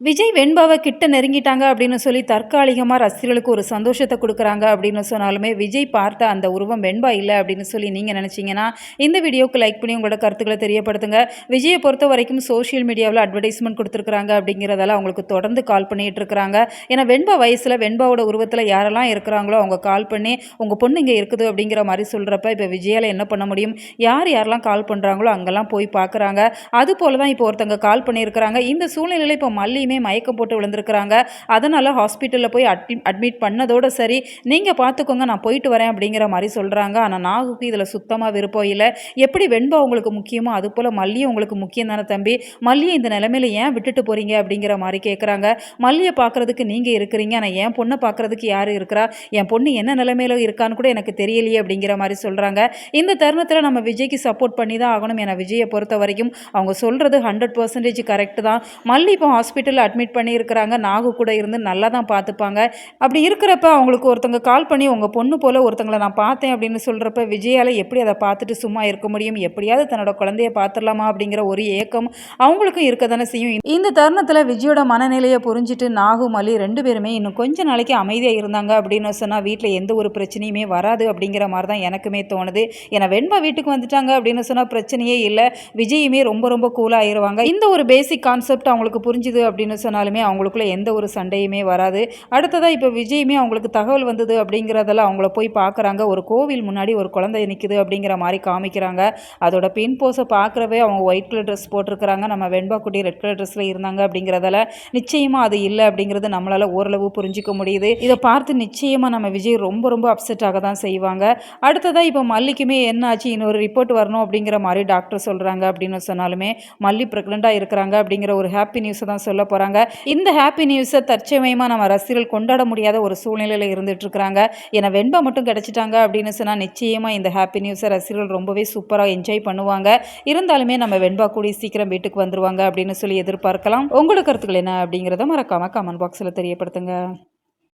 விஜய் வெண்பாவை கிட்ட நெருங்கிட்டாங்க அப்படின்னு சொல்லி தற்காலிகமாக ரசிகர்களுக்கு ஒரு சந்தோஷத்தை கொடுக்குறாங்க அப்படின்னு சொன்னாலுமே, விஜய் பார்த்த அந்த உருவம் வெண்பா இல்லை அப்படின்னு சொல்லி நீங்கள் நினச்சிங்கன்னா இந்த வீடியோவுக்கு லைக் பண்ணி உங்களோட கருத்துக்களை தெரியப்படுத்துங்க. விஜயை பொறுத்த வரைக்கும் சோஷியல் மீடியாவில் அட்வர்டைஸ்மெண்ட் கொடுத்துருக்குறாங்க அப்படிங்கிறதால அவங்களுக்கு தொடர்ந்து கால் பண்ணிகிட்டு இருக்கிறாங்க. ஏன்னா வெண்பா வயசில் வெண்பாவோட உருவத்தில் யாரெல்லாம் இருக்கிறாங்களோ அவங்க கால் பண்ணி உங்கள் பொண்ணு இங்கே இருக்குது அப்படிங்கிற மாதிரி சொல்கிறப்ப இப்போ விஜயால் என்ன பண்ண முடியும்? யாரெல்லாம் கால் பண்ணுறாங்களோ அங்கெல்லாம் போய் பார்க்குறாங்க. அது போல தான் இப்போ ஒருத்தங்க கால் பண்ணியிருக்கிறாங்க. இந்த சூழ்நிலையில் இப்போ மல்லி மயக்கம் போட்டு விழுந்திருக்கிறாங்க. அதனால் ஹாஸ்பிட்டலில் போய் அட்மிட் பண்ணதோடு சரி, நீங்கள் பார்த்துக்கோங்க நான் போயிட்டு வரேன் அப்படிங்கிற மாதிரி சொல்கிறாங்க. ஆனால் நாகுக்கு இதில் சுத்தமாக விருப்பம் இல்லை. எப்படி வெண்பா உங்களுக்கு முக்கியமோ அது போல் மல்லியும் உங்களுக்கு முக்கியம் தானே தம்பி, மல்லியை இந்த நிலைமையில் ஏன் விட்டுட்டு போகிறீங்க அப்படிங்கிற மாதிரி கேட்குறாங்க. மல்லியை பார்க்குறதுக்கு நீங்கள் இருக்கிறீங்க, ஆனால் என் பொண்ணை பார்க்குறதுக்கு யார் இருக்கிறா, என் பொண்ணு என்ன நிலைமையில் இருக்கான்னு கூட எனக்கு தெரியலையே அப்படிங்கிற மாதிரி சொல்கிறாங்க. இந்த தருணத்தில் நம்ம விஜய்க்கு சப்போர்ட் பண்ணி தான் ஆகணும். ஏன்னா விஜயை பொறுத்த வரைக்கும் அவங்க சொல்கிறது 100% கரெக்டு தான். மல்லி இப்போ ஹாஸ்பிட்டலில் அட்மிட் பண்ணியிருக்கிறாங்க. நாகு கூட இருந்து நல்லா தான் பார்த்துப்பாங்க. அப்படி இருக்கிறப்ப அவங்களுக்கு ஒருத்தங்க கால் பண்ணி உங்கள் பொண்ணு போல் ஒருத்தங்களை நான் பார்த்தேன் அப்படின்னு சொல்கிறப்ப விஜயால் எப்படி அதை பார்த்துட்டு சும்மா இருக்க முடியும்? எப்படியாவது தன்னோட குழந்தைய பார்த்துடலாமா அப்படிங்கிற ஒரு ஏக்கம் அவங்களுக்கும் இருக்க தானே செய்யும். இந்த தருணத்தில் விஜயோட மனநிலையை புரிஞ்சுட்டு நாகு மல்லி 2 பேருமே இன்னும் கொஞ்ச நாளைக்கு அமைதியாக இருந்தாங்க அப்படின்னு சொன்னால் வீட்டில் எந்த ஒரு பிரச்சனையுமே வராது அப்படிங்கிற மாதிரி தான் எனக்குமே தோணுது. ஏன்னா வெண்பா வீட்டுக்கு வந்துட்டாங்க அப்படின்னு சொன்னால் பிரச்சனையே இல்லை. விஜயுமே ரொம்ப ரொம்ப கூலாக ஆயிடுவாங்க. இந்த ஒரு பேசிக் கான்செப்ட் அவங்களுக்கு புரிஞ்சுது அப்படின்னு சொன்னாலுமே அவங்களுக்குள்ள எந்த ஒரு சண்டையுமே வராது. அடுத்ததாக இப்போ விஜயுமே அவங்களுக்கு தகவல் வந்தது அப்படிங்கிறதெல்லாம் அவங்கள போய் பார்க்குறாங்க. ஒரு கோவில் முன்னாடி ஒரு குழந்தை நிற்குது அப்படிங்கிற மாதிரி காமிக்கிறாங்க. அதோட பின் போஸை பார்க்குறவே அவங்க ஒயிட் கலர் ட்ரெஸ் போட்டிருக்கிறாங்க. நம்ம வெண்பா குட்டி ரெட் கலர் ட்ரெஸ்ஸில் இருந்தாங்க அப்படிங்கிறதால நிச்சயமாக அது இல்லை அப்படிங்கிறது நம்மளால் ஓரளவு புரிஞ்சிக்க முடியுது. இதை பார்த்து நிச்சயமாக நம்ம விஜய் ரொம்ப ரொம்ப அப்செட் ஆக தான் செய்வாங்க. அடுத்ததாக இப்போ மல்லிக்குமே என்ன ஆச்சு, இன்னொரு ரிப்போர்ட் வரணும் அப்படிங்கிற மாதிரி டாக்டர் சொல்கிறாங்க அப்படின்னு சொன்னாலுமே மல்லி ப்ரெக்னெண்ட்டாக இருக்கிறாங்க அப்படிங்கிற ஒரு ஹாப்பி நியூஸை தான் சொல்ல போகிறாங்க. இந்த ஹாப்பி நியூஸை தற்சமயமாக நம்ம ரசிகர்கள் கொண்டாட முடியாத ஒரு சூழ்நிலையில் இருந்துட்டு இருக்கிறாங்க. ஏன்னா வெண்பா மட்டும் கிடைச்சிட்டாங்க அப்படின்னு சொன்னால் நிச்சயமாக இந்த ஹாப்பி நியூஸை ரசிகர்கள் ரொம்பவே சூப்பராக என்ஜாய் பண்ணுவாங்க. இருந்தாலுமே நம்ம வெண்பா கூடி சீக்கிரம் வீட்டுக்கு வந்துருவாங்க அப்படின்னு சொல்லி எதிர்பார்க்கலாம். உங்களுக்கு கருத்துக்கள் என்ன அப்படிங்கிறத மறக்காம கமெண்ட் பாக்ஸில் தெரியப்படுத்துங்க.